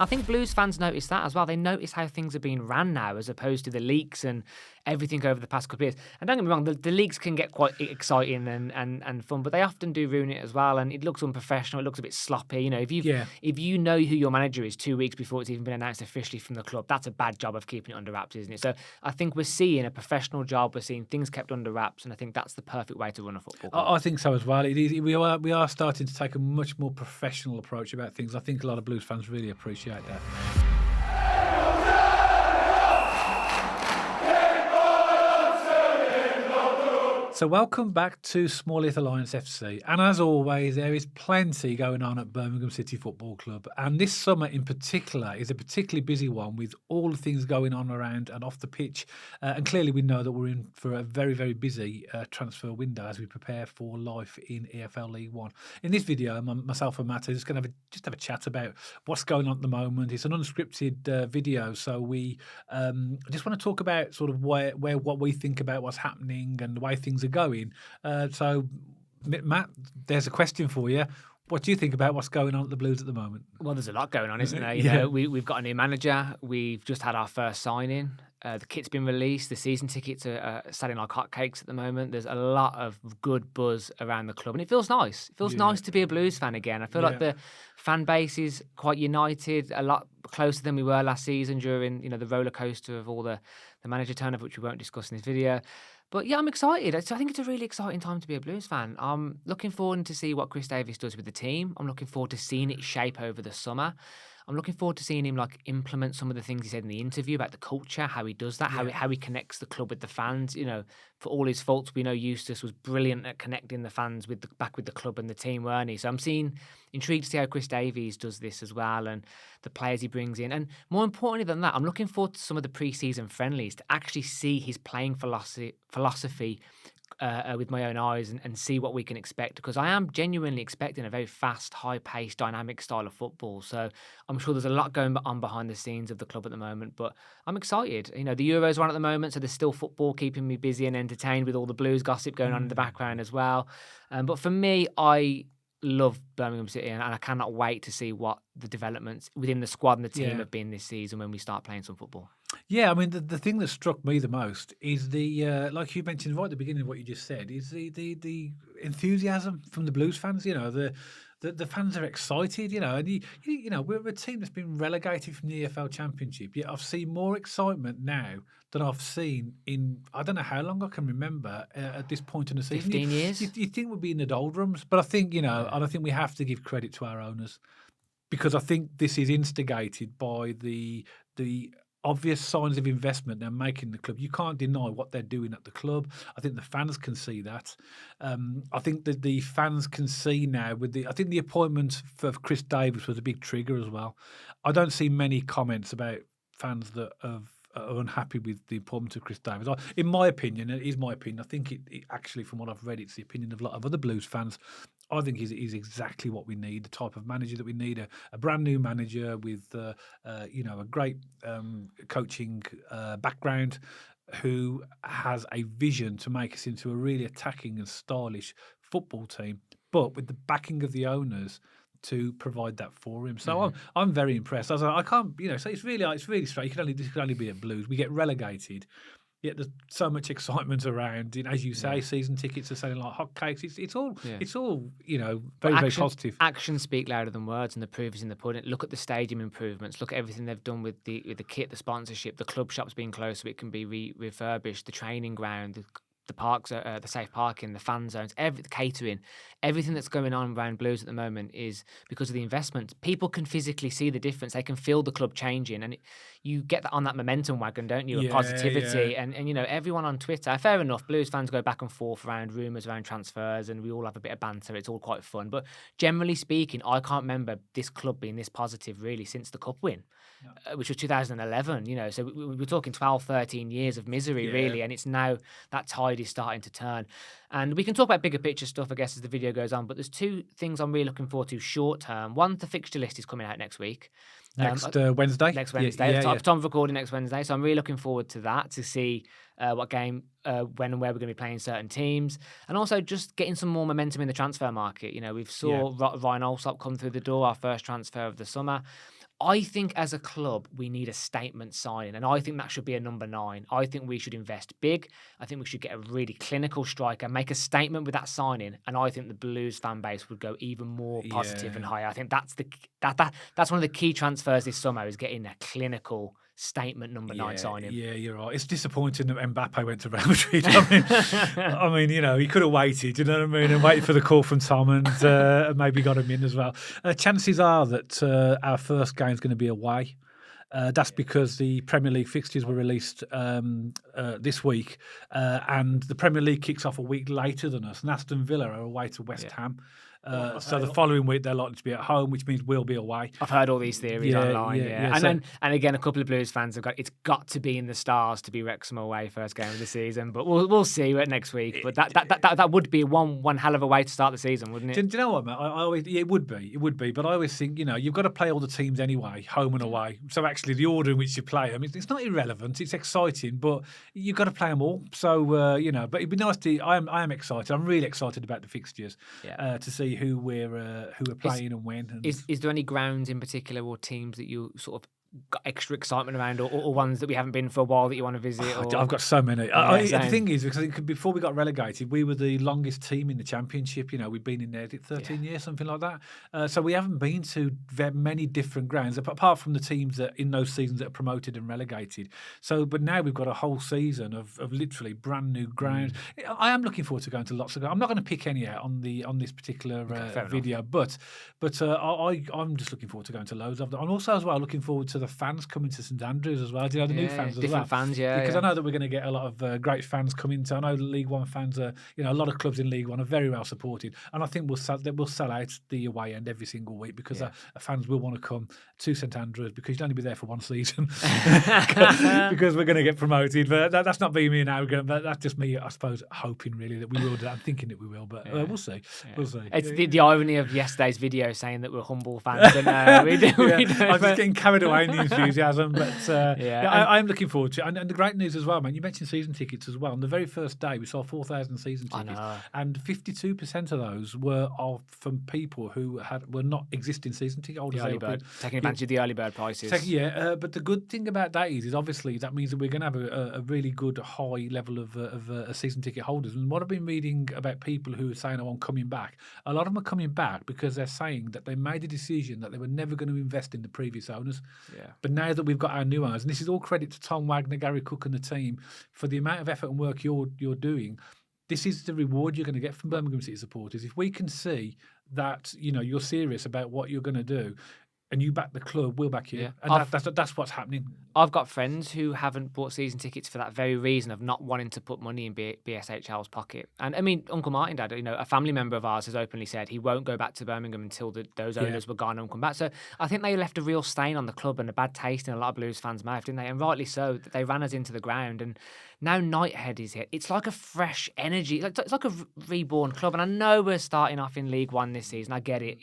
I think Blues fans notice that as well. They notice how things are being ran now as opposed to the leaks and everything over the past couple of years. And don't get me wrong, the leaks can get quite exciting and fun, but they often do ruin it as well. And it looks unprofessional. It looks a bit sloppy. If you know who your manager is 2 weeks before it's even been announced officially from the club, that's a bad job of keeping it under wraps, isn't it? So I think we're seeing a professional job. We're seeing things kept under wraps, and I think that's the perfect way to run a football club. I think so as well. We are starting to take a much more professional approach about things. I think a lot of Blues fans really appreciate that. So welcome back to Smallheath Alliance FC. And as always, there is plenty going on at Birmingham City Football Club. And this summer in particular is a particularly busy one with all the things going on around and off the pitch. And clearly we know that we're in for a very, very busy transfer window as we prepare for life in EFL League One. In this video, myself and Matt are just going to have a chat about what's going on at the moment. It's an unscripted video. So we just want to talk about sort of what we think about what's happening and the way things are going. So, Matt, there's a question for you. What do you think about what's going on at the Blues at the moment? Well, there's a lot going on, isn't there? You know, we've got a new manager. We've just had our first signing. The kit's been released. The season tickets are selling like hotcakes at the moment. There's a lot of good buzz around the club, and it feels nice. It feels nice to be a Blues fan again. I feel like the fan base is quite united, a lot closer than we were last season during the roller coaster of all the manager turnover, which we won't discuss in this video. But yeah, I'm excited. I think it's a really exciting time to be a Blues fan. I'm looking forward to see what Chris Davies does with the team. I'm looking forward to seeing it shape over the summer. I'm looking forward to seeing him implement some of the things he said in the interview about the culture, how he does that, how he connects the club with the fans. For all his faults, we know Eustace was brilliant at connecting the fans back with the club and the team, weren't he? So I'm intrigued to see how Chris Davies does this as well and the players he brings in. And more importantly than that, I'm looking forward to some of the pre-season friendlies to actually see his playing philosophy with my own eyes and see what we can expect, because I am genuinely expecting a very fast, high-paced, dynamic style of football. So I'm sure there's a lot going on behind the scenes of the club at the moment, but I'm excited. The Euros are on at the moment, so there's still football keeping me busy and entertained with all the Blues gossip going on in the background as well. But for me, I love Birmingham City, and I cannot wait to see what the developments within the squad and the team have been this season when we start playing some football. Yeah, I mean, the thing that struck me the most is the like you mentioned right at the beginning of what you just said, is the enthusiasm from the Blues fans. The fans are excited. And we're a team that's been relegated from the EFL Championship. Yet I've seen more excitement now than I've seen in I don't know how long I can remember at this point in the season. 15 years. You think we'd be in the doldrums, but I think and I think we have to give credit to our owners, because I think this is instigated by the obvious signs of investment they're making in the club. You can't deny what they're doing at the club. I think the fans can see that. I think that the fans can see now I think the appointment for Chris Davies was a big trigger as well. I don't see many comments about fans that are unhappy with the appointment of Chris Davies. In my opinion, it is my opinion. I think it actually, from what I've read, it's the opinion of a lot of other Blues fans. I think he's exactly what we need, the type of manager that we need, a brand new manager with a great coaching background, who has a vision to make us into a really attacking and stylish football team, but with the backing of the owners to provide that for him. So I'm very impressed. I can't, so it's really straight. This can only be at Blues. We get relegated. Yet there's so much excitement around. As you say, season tickets are selling like hotcakes. It's all very, very positive. Actions speak louder than words, and the proof is in the pudding. Look at the stadium improvements. Look at everything they've done with the kit, the sponsorship, the club shops being closed so it can be refurbished, the training ground, the parks, the safe parking, the fan zones, the catering, everything that's going on around Blues at the moment is because of the investment. People can physically see the difference. They can feel the club changing, and you get that on that momentum wagon, don't you? Of positivity, and everyone on Twitter. Fair enough, Blues fans go back and forth around rumours around transfers, and we all have a bit of banter. It's all quite fun, but generally speaking, I can't remember this club being this positive really since the cup win, which was 2011. So we're talking 12, 13 years of misery really, and it's now that tide is starting to turn. And we can talk about bigger picture stuff, I guess, as the video goes on, but there's two things I'm really looking forward to short term. One, the fixture list is coming out next week. Next Wednesday. Next Wednesday. Time of recording next Wednesday. So I'm really looking forward to that, to see what game, when and where we're going to be playing certain teams. And also just getting some more momentum in the transfer market. We've saw Ryan Allsop come through the door, our first transfer of the summer. I think as a club, we need a statement signing, and I think that should be a number 9. I think we should invest big. I think we should get a really clinical striker, make a statement with that signing, and I think the Blues fan base would go even more positive and higher. I think that's that's one of the key transfers this summer, is getting a clinical statement number 9 signing. Yeah, you're right. It's disappointing that Mbappe went to Real Madrid. I mean, he could have waited, you know what I mean, and waited for the call from Tom and maybe got him in as well. Chances are that our first game is going to be away. That's because the Premier League fixtures were released this week, and the Premier League kicks off a week later than us. And Aston Villa are away to West Ham. So the following week they're likely to be at home, which means we'll be away. I've heard all these theories online. And again, a couple of Blues fans have it's got to be in the stars to be Wrexham away first game of the season. But we'll see next week. But that would be one hell of a way to start the season, wouldn't it? Do you know what, Matt? I always it would be. But I always think you've got to play all the teams anyway, home and away. So actually, the order in which you play them, it's not irrelevant. It's exciting, but you've got to play them all. So but it'd be nice to. I am excited. I'm really excited about the fixtures to see who we're playing and when. And is there any grounds in particular or teams that you sort of got extra excitement around, or ones that we haven't been for a while that you want to visit? I've got so many. The thing is, because before we got relegated, we were the longest team in the Championship. We've been in there 13 years, something like that. So we haven't been to very many different grounds, apart from the teams that in those seasons that are promoted and relegated. So, but now we've got a whole season of literally brand new grounds. I am looking forward to going to lots of grounds. I'm not going to pick any out on this particular video, but I'm just looking forward to going to loads of them. I'm also as well looking forward to the fans coming to St.Andrews as well. Do you know the new fans as well? Different fans, Because I know that we're going to get a lot of great fans coming. I know the League One fans are, a lot of clubs in League One are very well supported, and I think we'll sell out the away end every single week because fans will want to come to St.Andrews because you'll only be there for one season because we're going to get promoted. But that's not being me and arrogant, but that's just me, I suppose, hoping really that we will do that. I'm thinking that we will, but we'll see. Yeah. We'll see. It's the irony of yesterday's video saying that we're humble fans, and we do. I'm just getting carried away in the enthusiasm, but I'm looking forward to it. And the great news as well, man, you mentioned season tickets as well. On the very first day, we saw 4,000 season tickets, and 52% of those were from people who were not existing season ticket holders. Taking advantage of the early bird prices. But the good thing about that is obviously that means that we're going to have a really good high level of season ticket holders. And what I've been reading about people who are saying, I'm coming back, a lot of them are coming back because they're saying that they made a decision that they were never going to invest in the previous owners. But now that we've got our new owners, and this is all credit to Tom Wagner, Gary Cook and the team for the amount of effort and work you're doing, this is the reward you're going to get from Birmingham City supporters. If we can see that you're serious about what you're going to do and you back the club, we'll back you. Yeah. And that's what's happening. I've got friends who haven't bought season tickets for that very reason of not wanting to put money in BSHL's pocket. And I mean, Uncle Martin, Dad, a family member of ours has openly said he won't go back to Birmingham until those owners were gone and come back. So I think they left a real stain on the club and a bad taste in a lot of Blues fans' mouth, didn't they? And rightly so. They ran us into the ground. And now Nighthead is here. It's like a fresh energy. It's like a reborn club. And I know we're starting off in League One this season. I get it.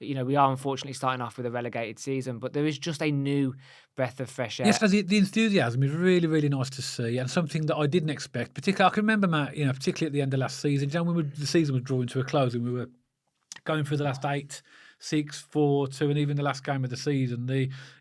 We are unfortunately starting off with a relegated season, but there is just a new breath of fresh air. Yes, the enthusiasm is really, really nice to see, and something that I didn't expect. Particularly, I can remember, Matt, particularly at the end of last season, when the season was drawing to a close and we were going through the last 8, 6, 4, 2, and even the last game of the season,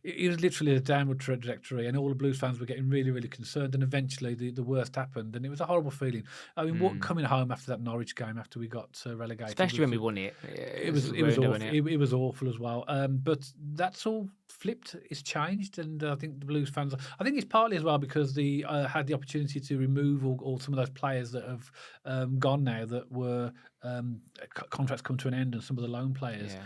it was literally a downward trajectory, and all the Blues fans were getting really, really concerned. And eventually, the worst happened, and it was a horrible feeling. I mean, coming home after that Norwich game, after we got relegated, especially when we won it, it was awful. It was awful as well. But that's all flipped. It's changed, and I think the Blues fans. I think it's partly as well because they had the opportunity to remove all some of those players that have gone now that were contracts come to an end, and some of the loan players.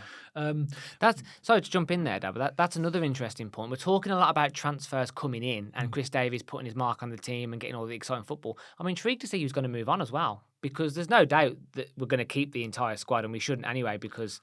That's sorry to jump in there, Dad, but that's another interesting point. We're talking a lot about transfers coming in and Chris Davies putting his mark on the team and getting all the exciting football. I'm intrigued to see who's going to move on as well, because there's no doubt that we're going to keep the entire squad, and we shouldn't anyway because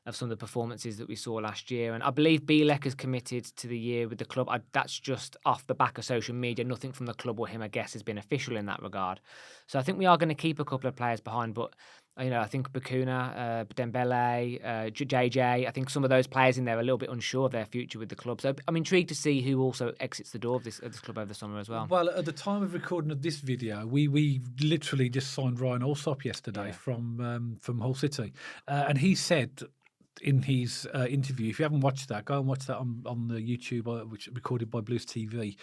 of some of the performances that we saw last year. And I believe Bielek has committed to the year with the club. That's just off the back of social media. Nothing from the club or him, I guess, has been official in that regard. So I think we are going to keep a couple of players behind, but I think Bakuna, Dembele, JJ, I think some of those players in there are a little bit unsure of their future with the club. So I'm intrigued to see who also exits the door of this club over the summer as well. Well, at the time of recording of this video, we literally just signed Ryan Allsop yesterday from Hull City. And he said in his interview. If you haven't watched that, go and watch that on the YouTube, which is recorded by Blues TV.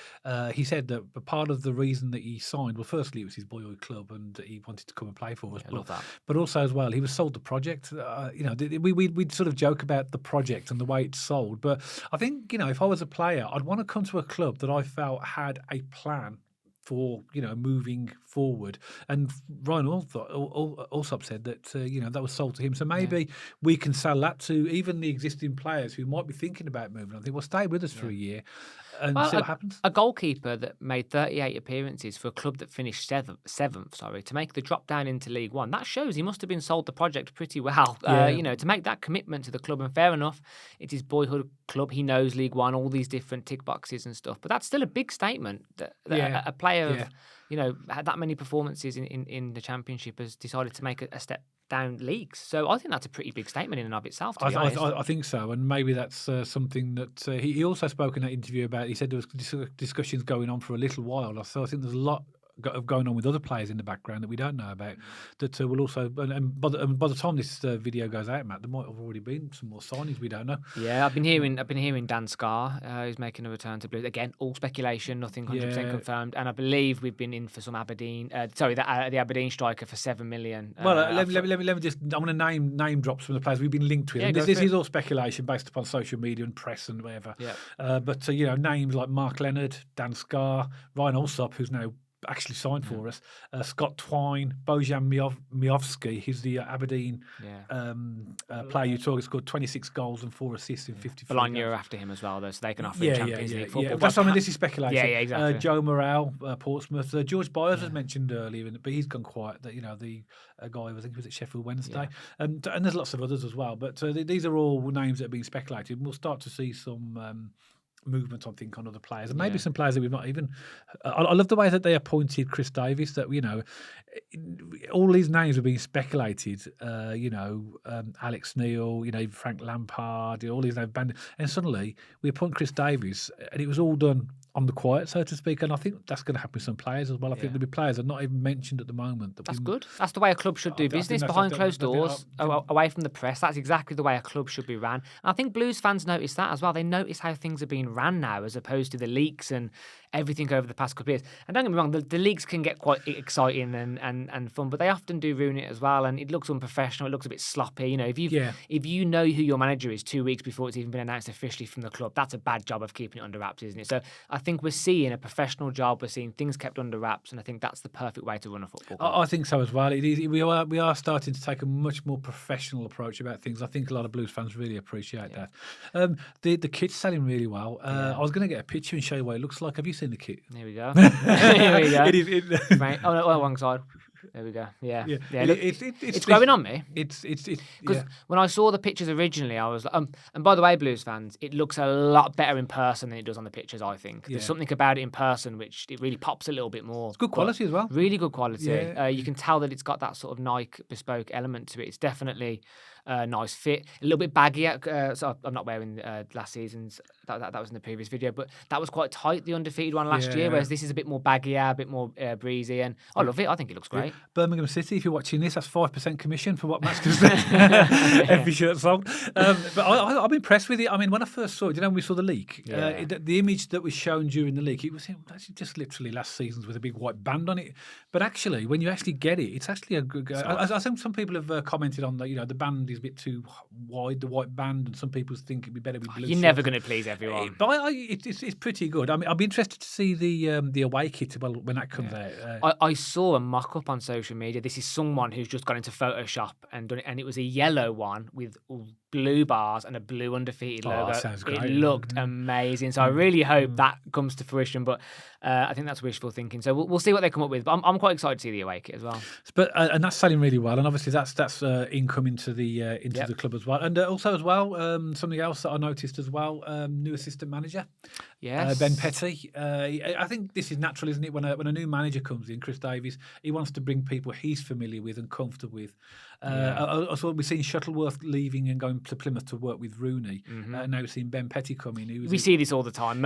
He said that part of the reason that he signed, well, firstly, it was his boyhood club and he wanted to come and play for us. I love that. But also as well, he was sold the project. We'd sort of joke about the project and the way it's sold. But I think, if I was a player, I'd want to come to a club that I felt had a plan for moving forward. And Ryan Allsop said that that was sold to him. So maybe we can sell that to even the existing players who might be thinking about moving. I think, well, stay with us for a year and see what happens. A goalkeeper that made 38 appearances for a club that finished seventh, to make the drop down into League One, that shows he must have been sold the project pretty well. To make that commitment to the club, and fair enough, it's his boyhood club. He knows League One, all these different tick boxes and stuff. But that's still a big statement that a player of had that many performances in the Championship has decided to make a step down leagues. So I think that's a pretty big statement in and of itself, to be honest. I think so, and maybe that's something that he also spoke in that interview about. He said there was discussions going on for a little while. So I think there's a lot going on with other players in the background that we don't know about that will also, and by the time this video goes out, Matt, there might have already been some more signings we don't know. Yeah, I've been hearing Dan Scarr who's making a return to Blues. Again, all speculation, nothing 100% confirmed, and I believe we've been in for some Aberdeen the Aberdeen striker for 7 million. Let me just, I'm going to name drop some of the players we've been linked with. This is all speculation based upon social media and press and whatever. But names like Mark Leonard, Dan Scarr, Ryan Allsop, who's now actually signed for us, Scott Twine, Bojan Miovski, who's the Aberdeen player you talk, scored 26 goals and 4 assists in 54 Bologna are after him as well, though, so they can offer him Champions League football. That's this is speculation. Yeah, exactly. Joe Morrell, Portsmouth. George Byers was mentioned earlier, but he's gone quiet. The guy, I think he was at Sheffield Wednesday. And there's lots of others as well. But these are all names that have been speculated. And we'll start to see some movement, I think, on other players, and maybe some players that we've not even. I love the way that they appointed Chris Davies. That all these names are being speculated. Alex Neil, Frank Lampard, all these names banned, and suddenly we appoint Chris Davies, and it was all done on the quiet, so to speak. And I think that's going to happen with some players as well. I think there'll be players that are not even mentioned at the moment. That's good. That's the way a club should do business, behind closed doors, away from the press. That's exactly the way a club should be ran. And I think Blues fans notice that as well. They notice how things are being ran now, as opposed to the leaks and everything over the past couple of years. And don't get me wrong, the leaks can get quite exciting and fun, but they often do ruin it as well. And it looks unprofessional. It looks a bit sloppy. If you know who your manager is 2 weeks before it's even been announced officially from the club, that's a bad job of keeping it under wraps, isn't it? So I think we're seeing a professional job. We're seeing things kept under wraps, and I think that's the perfect way to run a football club. I think so as well. We are starting to take a much more professional approach about things. I think a lot of Blues fans really appreciate that. The kit's selling really well. I was going to get a picture and show you what it looks like. Have you seen the kit? Here we go. Here we go. Right. Oh, no, wrong side. There we go. Yeah. It's growing on me. It's because when I saw the pictures originally, I was like, and by the way, Blues fans, it looks a lot better in person than it does on the pictures. I think there's something about it in person which it really pops a little bit more. It's good quality as well. Really good quality. You can tell that it's got that sort of Nike bespoke element to it. It's definitely a nice fit, a little bit baggy. So I'm not wearing last season's. That was in the previous video, but that was quite tight, the undefeated one last year. Whereas this is a bit more baggier, a bit more breezy, and I love it. I think it looks great. Birmingham City, if you're watching this, that's 5% commission for what Matt does every shirt sold. But I'm impressed with it. I mean, when I first saw it, when we saw the leak, the image that was shown during the leak, it was actually just literally last season's with a big white band on it. But actually, when you actually get it, it's actually a good. I think some people have commented on that. The band is a bit too wide, the white band, and some people think it'd be better with blue. You're never going to please everyone. But it's pretty good. I mean, I'll be interested to see the away kit when that comes out. I saw a mock-up on social media. This is someone who's just gone into Photoshop and done it, and it was a yellow one with blue bars and a blue undefeated logo. That sounds great. It looked amazing. So I really hope that comes to fruition. But I think that's wishful thinking. So we'll see what they come up with. But I'm quite excited to see the away kit as well. But and that's selling really well, and obviously that's income into the club as well. And also as well, something else that I noticed as well, new assistant manager. Yes, Ben Petty. I think this is natural, isn't it? When a new manager comes in, Chris Davies, he wants to bring people he's familiar with and comfortable with. I thought we've seen Shuttleworth leaving and going to Plymouth to work with Rooney. Now we've seen Ben Petty come in. We see this all the time.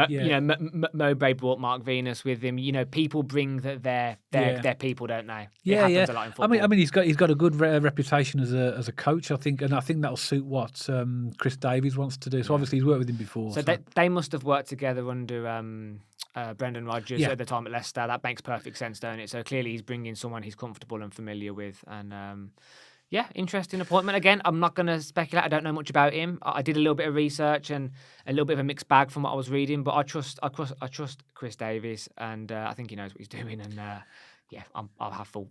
Mowbray brought Mark Venus with him. People bring their people, don't they? It happens a lot in football. I mean, he's got a good reputation as a coach. I think that'll suit what Chris Davies wants to do. So obviously he's worked with him before. So they must have worked together under Brendan Rodgers at the time at Leicester. That makes perfect sense, don't it? So clearly he's bringing someone he's comfortable and familiar with, and interesting appointment. Again, I'm not going to speculate. I don't know much about him. I did a little bit of research and a little bit of a mixed bag from what I was reading, but I trust Chris Davies, and I think he knows what he's doing, and. I'll have full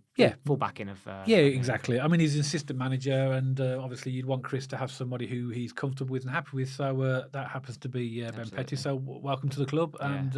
backing of. Exactly. I mean, he's an assistant manager, and obviously you'd want Chris to have somebody who he's comfortable with and happy with. So that happens to be Ben Petty. So welcome to the club, and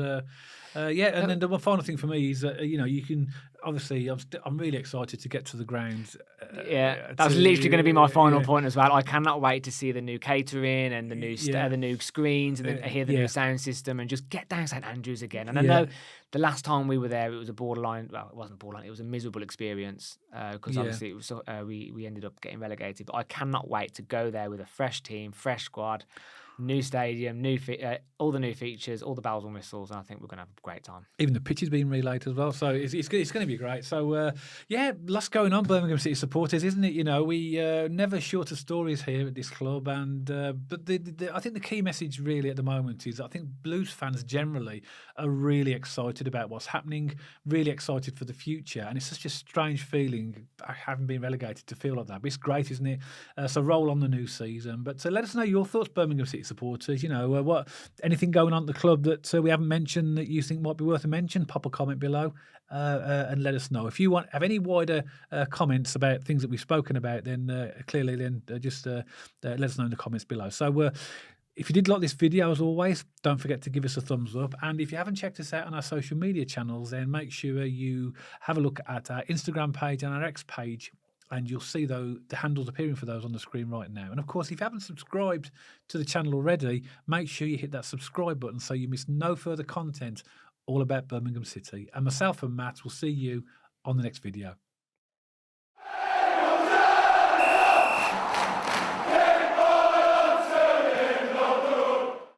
and then the one final thing for me is you can obviously I'm really excited to get to the ground. That was literally going to be my final point as well. I cannot wait to see the new catering and the new the new screens and hear the new sound system and just get down St.Andrews again. And I know the last time we were there, it was a borderline. Well, it wasn't borderline. It was a miserable experience because obviously it was we ended up getting relegated. But I cannot wait to go there with a fresh team, fresh squad. New stadium, all the new features, all the bells and whistles, and I think we're going to have a great time. Even the pitch is being relayed as well, so it's going to be great. So, lots going on, Birmingham City supporters, isn't it? We never short of stories here at this club, and but I think the key message really at the moment is I think Blues fans generally are really excited about what's happening, really excited for the future, and it's such a strange feeling having been relegated to feel like that. But it's great, isn't it? So roll on the new season. But let us know your thoughts, Birmingham City supporters. What anything going on at the club that we haven't mentioned that you think might be worth a mention, pop a comment below and let us know. If you have any wider comments about things that we've spoken about, then clearly just let us know in the comments below. So if you did like this video, as always, don't forget to give us a thumbs up. And if you haven't checked us out on our social media channels, then make sure you have a look at our Instagram page and our X page, and you'll see the handles appearing for those on the screen right now. And of course, if you haven't subscribed to the channel already, make sure you hit that subscribe button so you miss no further content all about Birmingham City. And myself and Matt will see you on the next video.